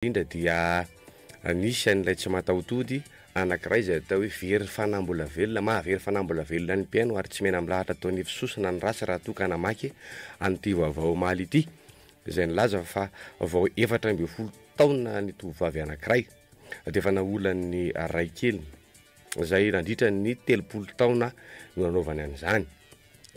Indra dia nisy an'ilay tsy mataotody anankiray izay atao hoe very fanambola velona mahavery fanambola velona ny mpiaino ary tsy mena milahatra ataony fisosona ny rasy raha toa ka namaky an'ity vaovao omaly ity izay nilaza fa vao 14 taona ny tovovavy anankiray dia efa naolan'ny ray kely izay nandritra ny 30 taona no nanaovany an'izany.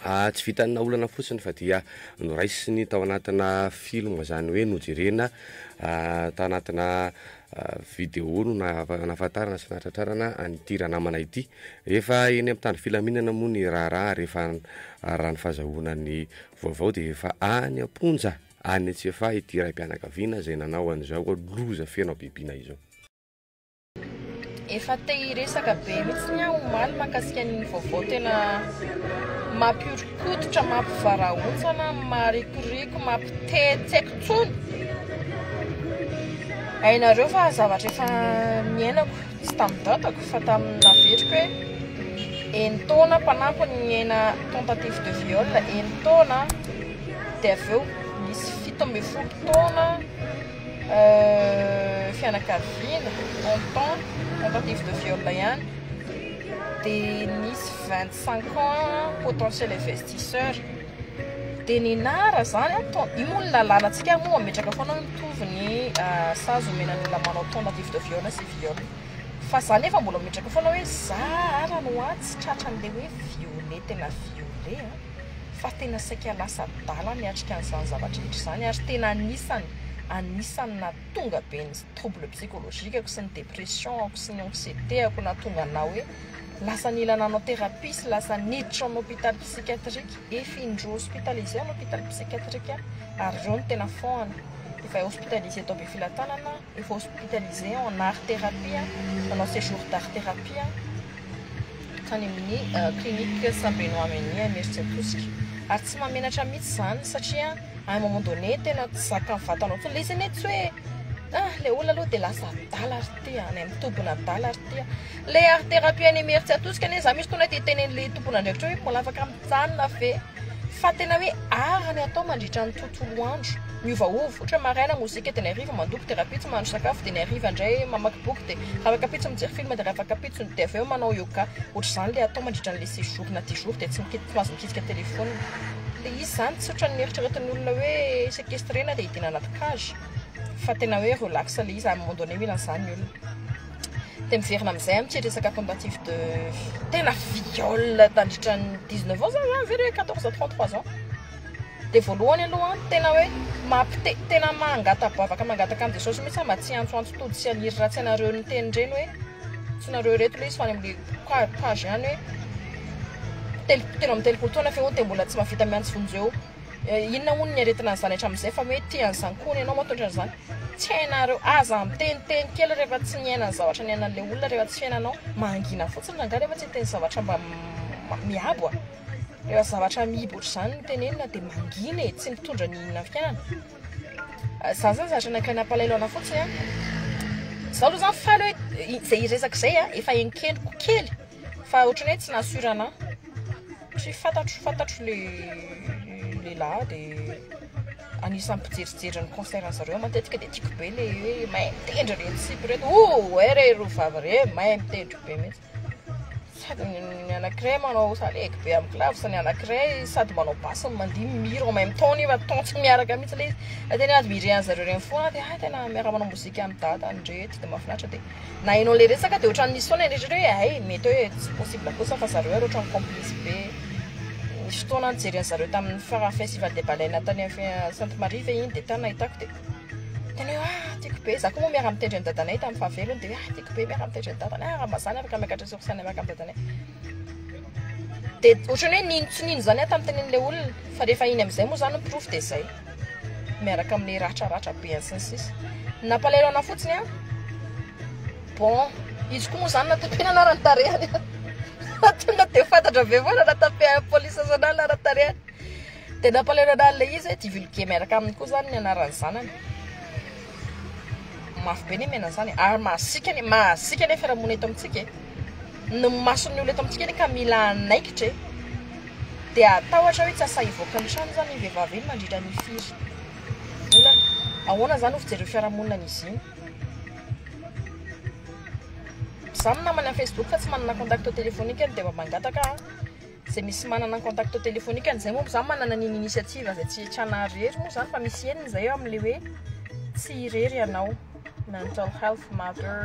Tsy vitany naolana fotsiny fa dia noraisiny tao anatina film zany hoe nojerena tao anatina vidéo no nafatarana sy natratrarana an'ity ranamana ity efa eny amin'ny tany filaminana moa ny raharaha rehefa raha ny fahazahoana ny vaovao dia efa any amponja any tsy efa ity raim-pianakaviana izay nanao an'izao loza feno bibina izao. Efa te hiresaka be mihitsy omaly mahakasika ny vaovao tena mampiorikototra mampivarahontsana marikoriko mampitetseko tsony. Hainareo fa zavatra efa miainako tsy tamin'ny datako fa tamin'ny navetriko hoe enitaona mpanampy ny miaina tentative de viol enitaona dia avy eo nisy 17 taona fianakaviana tentative de viol ihany dia nisy 25 ans potentiel investisseur dia ny nara zany io moa ny lalàna antsika moa ametraka foana mitovy ny sazy omenany manao tentative de viol sy viol fa zany efa mbola mimetraka foana hoe zara no tsy tratran'ilay hoe violé tena violé fa tena saika lasa dala miatrika an'izany zavatra rehetra izany ary tena anisany natonga be ny trouble psychologique sy ny dépression sy ny anxiété ako natonga na hoe lasa nila nanao thérapie sy lasa niditra en hôpital psychiatrique efa indro hospitalisé en hôpital psychiatrique ary reo no tena foana efa hospitalisé tao be filatanana efa hospitalisé en art thérapie nanao séjour d'art thérapie tany amin'ny clinique Saint-Benoît Meni Mertsetosika ary tsy mamenatra mihitsy zany satria à un moment donné tena tsy zaka ny vatanao tsony le izy nety hoe le olona aloha dia lasa dala ary ty any amin'ny tompona dala ary ty le art thérapie any Mertsetosika ane za misy tona ty tenen'le tompona andraikitra hoe mbola afaka mijanona ve fa tena hoe arany atao mandritra ny tontolo andro miovaova ohatra hoe maraina mozika dia ny hariva mandoko thérapie tsy mahandro sakafo dia ny hariva indray mamaky boky dia raha afaka pitsy mijery film dia raha afaka pitsy dia avy eo manao yoga ohatra izany le atao mandritra n'le 6 jours na 10 jours dia tsy mahazo mikisika telefona dia izy zany tsy ohatran'ny eritreretin'ny olona hoe séquestrena dia hidiana anaty cage fa tena hoe relax le izy à un moment donné mila an'izany ny olona dia miverina amin'izay amin'ny resaka tentative de tena viol tandritra ny 19 ans zany very hoe 14 à 33 ans dia voalohany aloha tena hoe tena mangatabavaka mangataka amin'ny jesosy mihitsy mba tsy antsoantso-tody sy aniry ratsy anareo ny teny reny hoe tsy nareo reto le izy fa any amin'le page ihany hoe tena amin'ny 30 taona fe dia mbola tsy mavita miantsy vonjeo inona hono ny aretina an'izany hatramin'izay fa hoe tian'izany koa ianao matondra an'izany tsy hainareo aza miteniteny kely rehefa tsy niaina ny zavatra ny ainan'ilay olona rehefa tsy fiainanao mangina fotsiny ranga rehefa tsy hiteny zavatra mba miabo rehefa zavatra miibo ohatr'izany no tenenina dia mangina tsy mitondra ny inona fiainana zany zany zavatra anankiray nampalailona fotsiny za aloha zany faly hoe izay iresaka izay efa enkendriko kely fa ohatrany hoe tsy nasurana tsy fantatro lehilahy dia anisan'ny mpijerijery ny concert zareo matetika dia tiako be le hoe mahay mitendry reny sipy reto re rovavy re mahay mitendry be mihitsy sady ny anankiray manao salegy be amin'ny clavy sy ny anankiray sady manao basy mandihy miro en même temps nefa tontsy miaraka mihitsy le izy tena admiré an'zareo reny foana dia tena miaraka manao mozika amin'ny dada andrety dia mahafinaritra dia na hainao le resaka dia ohatran'ny nisy foana rehetra hoe hay mety hoe tsy possible kosa fa zareo ary ohatran'ny complice be nisy fotoana nijery an'zareo tamin'ny festival de baleine tany Sainte Marie ve iny dia tany nahitako dia tena hoe tiako be za koa moa miaraka mitendry ny dadanay tamin'ny fahavelony dia tiako be miaraka mitendry ny dadanay raha mazany afaka miakatra sorsana miaraka amin'ny dadanay dia ohatrany hoe nino tsy nino zany tamin'ny tenen'ilay olona fa rehefa iny amin'izay moa zany miprofy dia izay miaraka amin'ny ratraratra be any sy ny sisa nampalailona fotsiny bon izy koa moa zany natapena anarany tarehany tonga dia fantatra be foana natape polisy nationale anatarehany dia nampalailona an'ilay izy divulgué miaraka aminy koa zany ny anaran'ny zanany mafy be ny miainan'izany ary mahasika ny fiarahamonina eto amintsika ny mason'ny olona eto amintsika ka mila anaikitra dia atao ohatra hoe tsy asahivoaka ny trano zany ny vehivavy iny mandritra ny firy volana ahoana zany ho fijery fiarahamonina n'izy iny za namana amin'ny Facebook fa tsy manana contact téléphonique any dia mba mangataka zay misy manana contact téléphonique any zay moa za manana ny initiative zay tsy hitrana rery moa zany fa misy eniny zay eo amin'le hoe tsy irery ianao mental health matter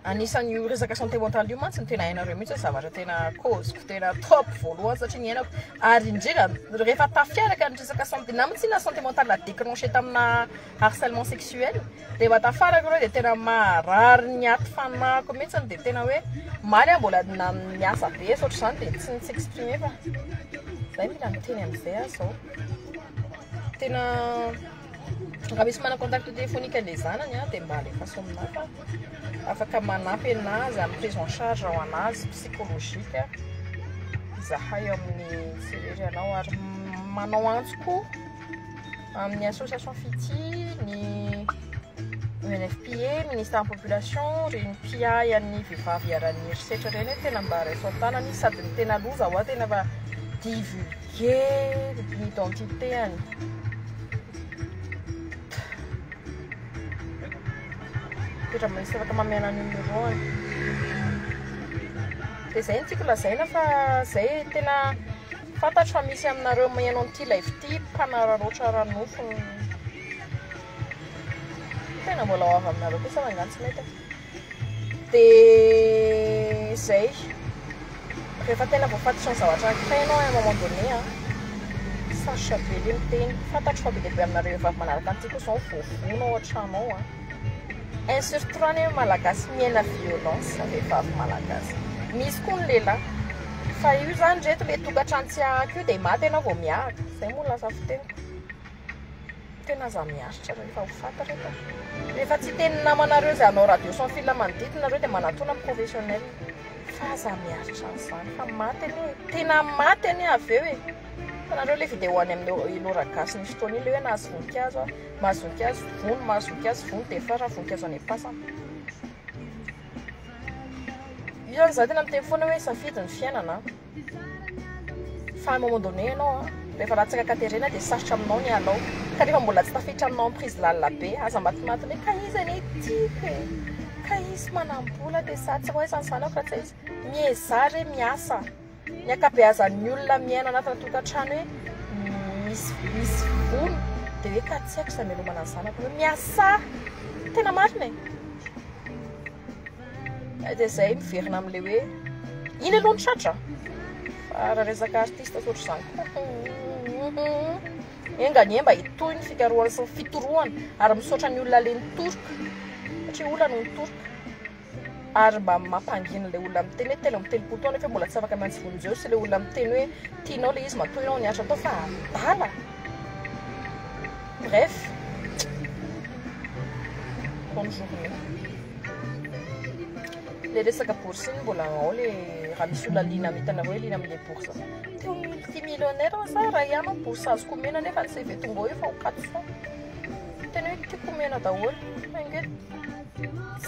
anisan'ny io resaka santé mentale io mantsy ny tena hainareo mihitsy hoe zavatra tena causeko tena top voalohany satria ny hainako ary indrindra rehefa tafiaraka ny resaka santé na mitsy na santé mentale déclenché tamina harcèlement sexuel dia mba tafaraka reo dia tena marary ny aty fanako mihitsy dia tena hoe maly mbola na miasa be saotra izany dia tsy nitsy exprimer fa zay mila miteny amin'izay azy zao tena raha misy mana contact téléphonique an'le zanany dia mba alefa somina fa afaka manampy anazy amin'ny prise en charge ao anazy psychologique izahay amin'ny serery anao ary manao antsoko amin'ny association fity ny UNFPA ministère en population reny PI an'ny vehivavy arany herisetra reny hoe tena mba raiso tanany sady ny tena loza hoa tena fa divulguer l'identité any raha manisy afaka mamena numéro any dia zay ny tiako lazaina fa zay tena fantatro fa misy aminareo mahianao an'ity live ity mpanararoatra ranofo tena mbola ho avy aminareo kosa mangano tsy mety dia zay rehefa tena voafatatra ny zavatra ankitrainao à un moment donné sarotra be le miteny fantatro fa be dia be aminareo vavy manaraka an'ity kosa voavonao an-tranao insurtout ny malagasy miaina violence vehivavy malagasy misy koa ny lehilahy fa io zany reto le tokantrano tsy ahaka io dia maty ianao vao miahaka zay moa lasa fiteniko tena aza miaritra rehefa ho fantatra rehefa tsy teny namanareo zay anao radio sans fil manodidinareo dia manatona amin'ny professionnel fa aza miaritra an'izany fa maty anie tena maty anie avy eo nareo le vidéo any amin'ny ilora gasy nisy fotoana iny le hoe nahazo voninkazo mahazo voninkazo vono mahazo voninkazo vono dia fa raha voninkazo any am-pasana io zany za tena miteny foana hoe safidy ny fiainana fa à un moment donné ianao rehefa latsaka katerena dia sarotra aminao ny alao ka rehefa mbola tsy tafiditra aminao amin'ny prise lalina be aza matimatiny hoe ka izy anie tiako ka izy manam-bola dia sady tsy hoaizany sanako raha tsy izy miezary miasa ny akabeazan'ny olona miaina anatina tokantrano hoe misy vono dia hoe ka tsy haiko izay melomana ny zanako hoe miasa tena marina dia zay miverina amin'le hoe iny aloha ny tratra fa raha resaka artiste saotra izany enganie mba hitoy ny fikarohana sy ny fitorohana ary misaotra ny olona le nitoroka satria olona no nitoroka ary mba mampangina le olona miteny hoe telo am'telopolo taona efa mbola tsy afaka mantsy vonjeo sy le olona miteny hoe tianao le izy matoy anao niatra atao fa adala bref bonne journée le resaka bourse iny mbola ao le raha misy olona lina mitanareo hoe lina amin'le bourse teo multimillionnaire za raha ianao bourse azoko mena nefa ny CV tonga eo fa ho 400 tena hoe tiako mena daholo ange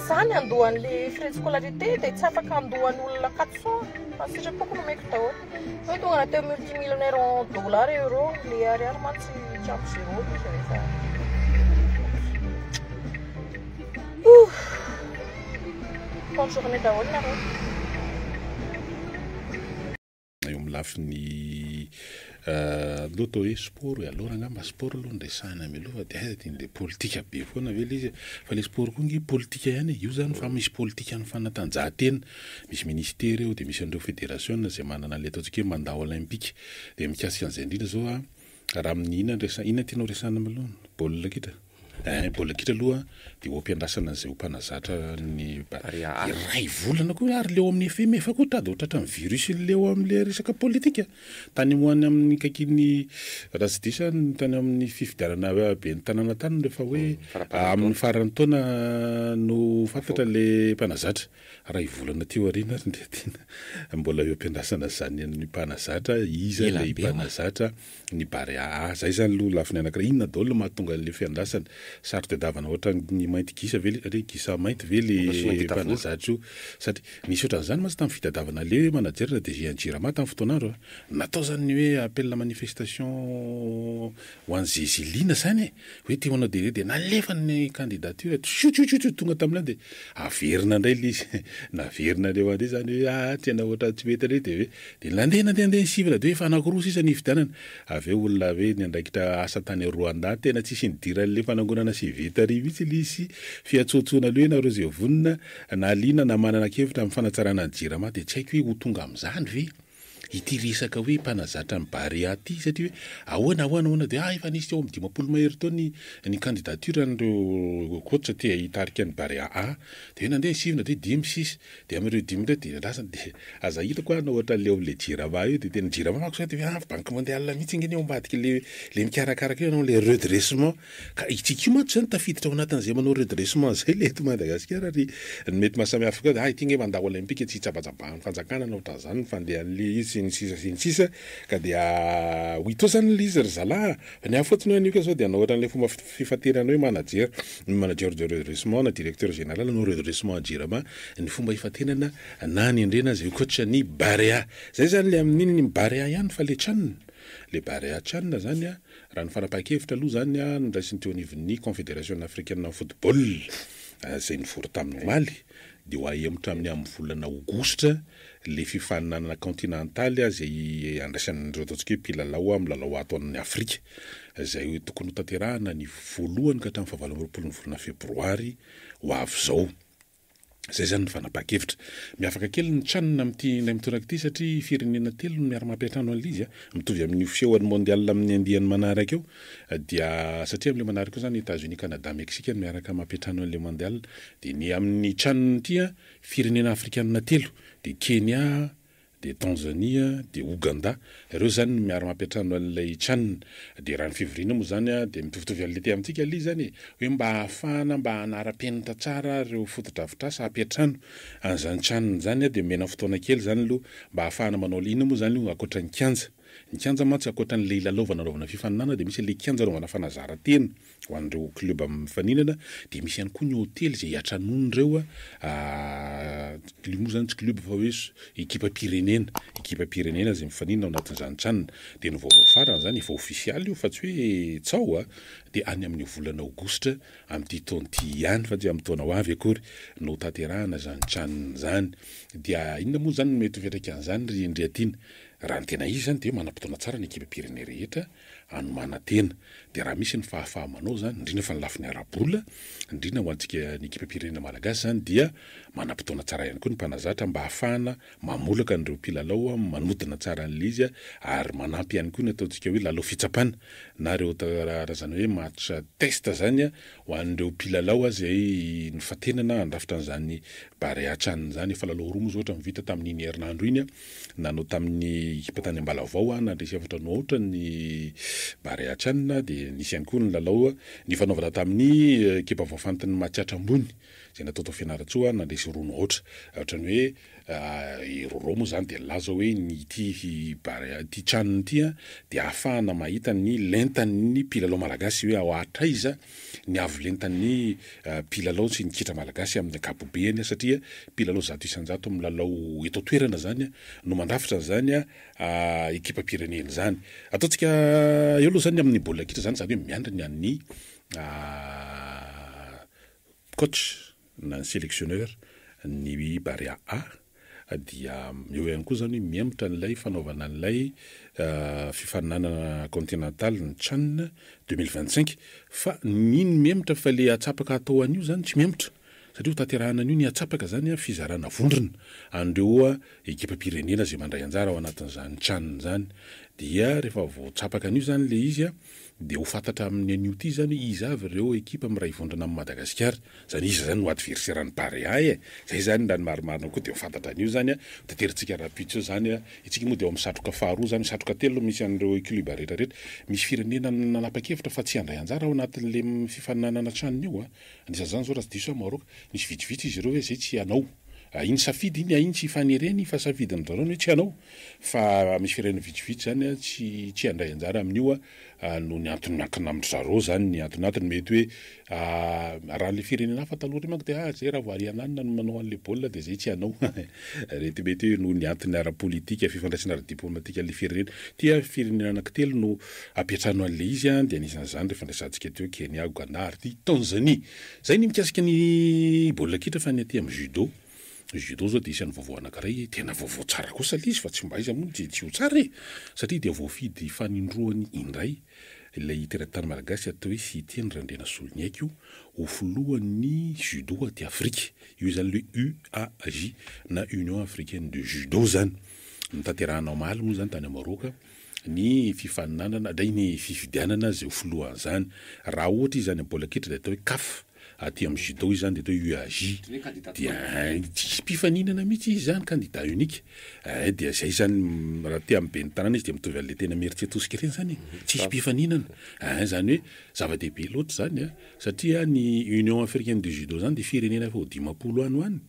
zany andohan'le frais de scolarité dia tsy afaka andohan'ny olona 400 fa sitrapoko no meko daholo hoe tonga nateo multimillionnaire en dollar euro le ariary mantsy tiako zéro izy rehefa bonne journée daholo nareo eo amin'ny lafiny aloha atao hoe sport aloha angamba sport aloha nresahana amialoha dia aiza tian'le politika be foana ve le izy fa le sport koa nge politika ihany io zany fa misy politika ny fanatanjahantena misy ministera eo dia misy an'ireo fédération zay manana le ataontsika hoe mandat olympique dia mikasika an'izay indrindra zao raha amin'ny ina tianao resahana amialoha baolina kitra baolina kitra aloha dia hompiandrasana an'izay ho mpanazatra ny iray volana koa ary leo amin'ny FM efa koa tady ohatratra ny virus leo amin'le resaka politika tany moany amin'ny kakiny raha tsy disa tany amin'ny fifidianana be ny tanàna tany rehefa hoe amin'ny farany taona no fantatra le mpanazatra ray volana teo arina dia tena mbola eo ampiandrasana zany ny mpanazatra iza le mpanazatra ny barea zay zany aloha lafiny anankiray inona daholo mahatonga le fiandrasana sary tedavana ohatra ny mainty gisa ve gisa mainty ve le mpanazatra io satria nisy ohatran'izany masy tamin'ny fitadiavana le manajerina de Jirama tamin'ny fotoanandro natao zany ny hoe appel la manifestation ho an'ny Zezilina zany hoe tia manao de nalefa ny candidature tonga tamin'ilany de averina indray le izy naverina leo andray zany hoe tena ohatra tsy mety indray de nandeha sivana de hoe fa anakiroa sisa ny fidianana avy eo olona hoe ny andraikitra asa tany Rwanda tena tsisy nidiran'le fanangonana Siveta-ry mihitsy lisy fiatsotsoana le hoe nareo zay vonona na liana na manana kevitra amin'ny fanatsarana ny Jirama de tsy haiko hoe ho tonga amin'izany ve ity resaka hoe mpanazatra ny Barea ty satria hoe ahoana de efa nisy teo amin'ny 10 mahery tao ny candidature n'ireo coach tia hitarika ny Barea A de nandeha sivina de 5-6 de amin'ireo 5 ndray de rasany de aza hitako na ohatra le amin'ny Jirama io de tena Jirama mako sa de banque mondiale mihitsy ngeny ambadika le mikarakaraka io le redressement ka itsika io mato zany tafiditra ao anatin'izay manao redressement zay le eto Madagasikara ry mety mahasamihafa koa ity nge mandao olympique tsy hitsabatsabahany fanjakana na ohatran'izany ny fandehan'le izy sisa ka dia hito zany lizy ry zala ny afotsiny anio ka zao de anao ohatran'le fomba fifaterana hoe manager de redressement na directeur général no redressement Jirama ny fomba ifatenana na ny endrena zay coach ny Barea zay zany le amin'iny ny Barea ihany fa le tranona le Barea tranona zany raha ny fanapahan-kevitra aloha zany ndraisiny teo anivon'ny confédération africaine de football zay nivory tamin'ny Mali de ho ahemotra amin'ny amin'ny volana Aogositra le fifaninanana continentaly zay andraisan'ireo ataontsika hoe mpilalao amin'ny lalao ato amin'ny Afrika zay tokony ho tanterahana ny voalohany ka hatramin'ny 27 ny volana Febroary ho avy zao zay zany ny fanapahan-kevitra miafaka kely ny tranona amin'ity ndray mitonaka ity satria firenena telo no miara mampiatrano an'izy mitovy amin'ny fisehoan'ny mondial amin'ny andiany manaraka eo dia satria amin'le manaraka eo zany États-Unis Canada Mexique miaraka mampiatrano an'le mondial de ny amin'ny tranona ity firenena afrikanina telo de Kenya de Tanzania de Ouganda ireo zany miara mampiatrano an'ilay tranona de raha ny fivoriana moa zany de mitovitovy an'le ty amintsika le zany hoe mba ahafahana mba hanara-penitra tsara reo fotodrafitrasa hampiatrano an'izany tranona zany de mena fotoana kely zany aloha mba ahafahana manao lina moa zany akoatra ny kianja mantsy akoatra n'le lalaovana fifaninana de misy le kianja anaovana fanazara-tena ho an'ireo club amin'ny faninana de misy ihany koa ny hôtely zay atranon'ireo moa zany tsy club fa hoe équipe pirenena zay mifaninana ao anatin'izany tranona de ny vaovao farany zany efa ofisialy io fa tsy hoe tsao de any amin'ny volana Aogositra amin'ity taon'ity ihany fa tsy amin'ny taona ho avy akory no tanterahana zany tranona zany dia inona moa zany mety fiatraika an'izany ry Andriatiana raha ny tena izy zany de manam-potoana tsara ny équipe pirene rehetra anomanantena de raha misy ny fahafahamanao zany indrindra fa ny lafiny arabola indrindra ho antsika ny équipe pirene malagasy zany dia manam-potoana tsara ihany koa ny mpanazatra mba ahafahana mamolaka an'ireo mpilalao manodina tsara an'le izy ary manampy ihany koa ny ataontsika hoe lalao fitsapana na reo raha zany hoe match test zany ho an'ireo mpilalao zay ny fatenana andrafitra an'izany Barea tranona zany efa lalao roa moa zao ohatra mivita tamin'iny herinandro iny nanao tamin'ny ekipa tany Ambalavao nandresy efatra no ohatra ny Barea tranona de nisy ihany koa ny lalao ny fanaovana tamin'ny ekipa voafantin'ny Matsiatra ambony zay natao tao Fianaratsoa nandresy roa no ohatra ohatrany hoe iroro moa zany de laza hoe ny ty Barea ty tranona ity de ahafahana mahita ny lentan'ny mpilalao malagasy hoe ao atraiza ny avo lentan'ny mpilalao sy ny kitra malagasy amin'ny ankapobeny satria mpilalao 100 milalao eto toerana zany no mandrafitra zany ekipa pirenena zany ataontsika eo aloha zany amin'ny baolina kitra zany hoe miandry ny coach na ny sélectionneur ny Barea A dia eo ihany koa zany miembotra n'ilay fanaovana n'ilay fifaninanana continental ny tranona 2025 fa niny miembotra fa le atsapaka atao an'io zany tsy miembotra satria ho tanterahana an'io ny atsapaka zany fizarana vondrona andreo ekipa pirenena zay mandray anjara ao anatin'izany tranona zany dia rehefa voatsapaka an'io zany le izy de ho fantatra amin'ny an'io ty zany izy avy ireo ekipa miray vondrona amin'ny Madagasikara zany izy zany no adversaire-ny Barea zay zany ndany marimarina koa de ho fantatra an'io zany teteritsika rapitso zany itsika moa de ao amin'ny satroka faharoa zany satroka telo misy an'ireo club rehetrarehetra misy firenena nanapa-kevitra fa tsy handray anjara ao anatin'le fifaninanana tranona io anisan'izany zao raha tsy diso Maroc misy vitsivitsy izy ireo hoe zay tsy hanao iny safidy iny iny tsy fanereny fa safidy ny zareo hoe tsy anao fa misy firena vitsivitsy zany a tsy andray anjara amin'io a no ny antony miankina amin'ny zareo zany ny antony mety hoe raha le firenena hafa taloha ry manko de zay raha voary ananina no manao an'le baolina de zay tsy anao rety mety hoe no ny antony ara-politika fifandraisana ara-diplomatika le firenena tia firenena anankitelo no apiatrano an'le izy a de anisan'izany rehefa ndraisantsika teo Kenya Uganda ary Tanzanie zay ny mikasika ny baolina kitra fa ny aty amin'ny judo zao de isan'ny vaovao anankiray tena vaovao tsara kosa le izy fa tsy mba izy moa de tsy ho tsara satria dia voafidy fanindroany indray ilay teratany malagasy atao hoe Sitien Randrena Soloniaiko ho filohan'ny judo aty Afrika io zany le UAJ na Union Africaine de Judo zany nitanterahanao maly moa zany tany Maroka ny fifaninanana dray ny fifidianana zay ho filohan'izany raha ohatra izy zany baolina kitra de atao hoe CAF aty amin'ny judo izy zany de atao UAJ dia tsisy mpifaninana mihitsy izy zany candidat unique dia zay zany raha ty amin'ny ben'ny tanàna izy de mitovy an'le tena Meritie tosika reny zany tsisy mpifaninana zany hoe zava-dehibe loatra zany satria ny Union Africaine de Judo zany de firenena fa ho 50 any ho any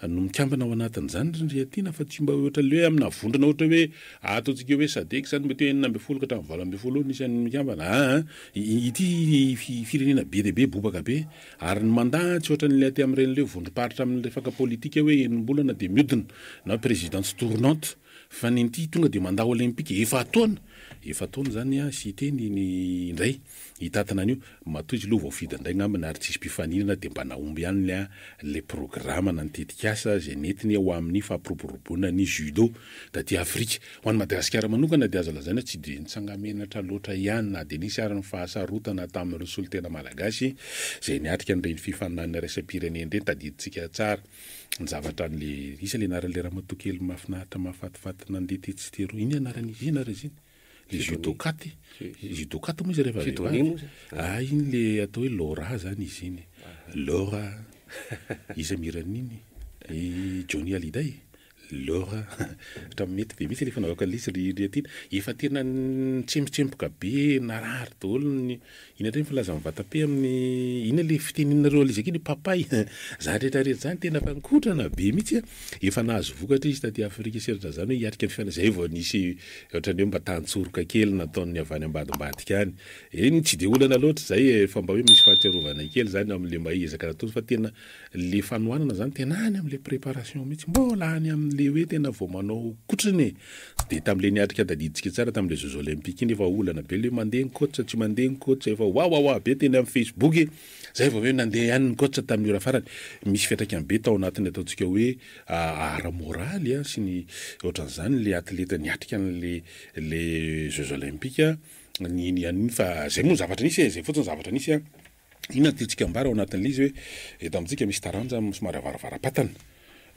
no mikambana ao anatin'izany rindriatina fa tsy mba ohatra le hoe amina vondrona ohatra hoe ataontsika hoe sadek zany mety hoe 9 ka hatramin'ny 20 no isan'ny mikambana ity firenena be dehibe bobaka be ary ny mandatsy ohatra n'le aty amin'ireny le vondrom-paritra amin'ny resaka politika hoe enim-bolana de miodina na présidence tournante fa nyty tonga de mandat olympique efa taona zany sy teny ny indray hitatana an'io matoa izy loha voafidy indray ngambana ary tsisy mpifaninana de mba naomby ihany le programme nantetika asa zay netiny ao amin'ny fampiroboroboana ny judo daty Afrika ho an'ny Madagasikara manokana de azo lazana tsy de nitsangamenatra loatra ihany na de nisy ary ny fahasarotana tamin'ireo solotena malagasy zay niatrika an'ireny fifaninana raisam-pirenena ireny tadiditsika tsara ny zavatra n'le isa le anaran'le ramatokely mahafinaritra mahafatifaty nandeha tetsy tero iny anaran'izy iny ary izy le judokaty moa izy rehefa iny le atao hoe Laura zany izy iny Laura izy amiran'iny Johnny Hallyday Laura mety be mitsy le fanaovaka lisy riatina efa tena tsempoka be narary daholo ina reny filaza mivatape amin'ny ina le fiteninareo alizaka iny papay za rehetrarehetra zany tena fankotrana be mitsy efa nahazo vokatra izy taty Afrika seratra zany hoe hiatrika ny zay vao nisy ohatrany hoe mba tantsoroka kely nataony avany ambadimbadika any eny tsy de olana loatra zay fa mba hoe misy fahatsiarovana kely zany am'le mba ezaka nataony fa tena le fanohanana zany tena any am'le préparation mitsy mbola any am'le hoe tena vao manao kotrany de tam'le niatrika tadiditsika tsara tam'le Jeux olympiques iny efa olana be le mandeha ny coach tsy mandeha ny coach efa wa be teny amin'ny Facebook zay vao hoe nandeha ihany ny coach tamin'ny ora farany misy fiatraikany be tao anatiny ataontsika hoe ara moraly sy ny ohatran'izany le athlète niatrika le Jeux olympiques ny aniny fa zay moa zavatra nisy zay fotsiny zavatra nisy ina natitsika ambara ao anatin'le izy hoe eto amintsika misy taranja somary avaravara-patana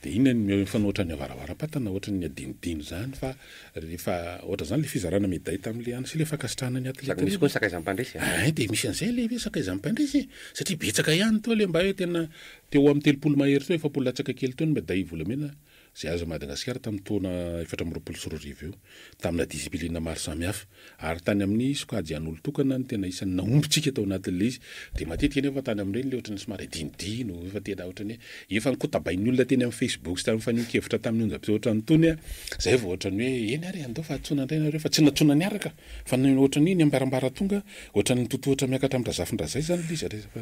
de ina mifanohatra ny avaravara-patana ohatra ny adinodino zany fa rehefa ohatra zany le fizarana meday tam'le any sy le fakasitrahana ny athlète misy koa sakaizam-pandresy de misy an'izay le hoe sakaizam-pandresy satria betsaka ihany to le mba hoe tena teo amin'ny 30 mahery teo efa polatsaka kely teo ny meday volamena zay azo Madagasikara tamin'ny taona 2024 io tamina discipline maro samihafa ary tany amin'ny sokajy an'olo tokana ny tena isan'ny naombotsika tao anatin'le izy de matetika nefa tany amin'ireny le ohatrany somary dinidino efa tena ohatrany efa nikotabain'ny olona teny amin'ny Facebook sy tamin'ny fanionkevitra tamin'ny onjam-pitsy ohatrany tony zay vao ohatrany hoe eny ary andao fa atsona indray nareo fa tsy natsona niaraka fa ohatrany ny ambarambara tonga ohatrany totohatra miakatra amin'ny razafindrazay zany le izy resaka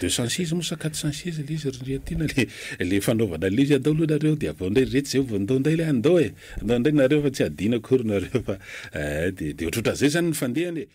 216 moa sa 416 le izy riatina le fanaovana le izy andao aloha nareo de avao rety zay vandao ndray le andao andao ndray nareo fa tsy adina akory nareo fa de ohatrotra zay zany ny fandehany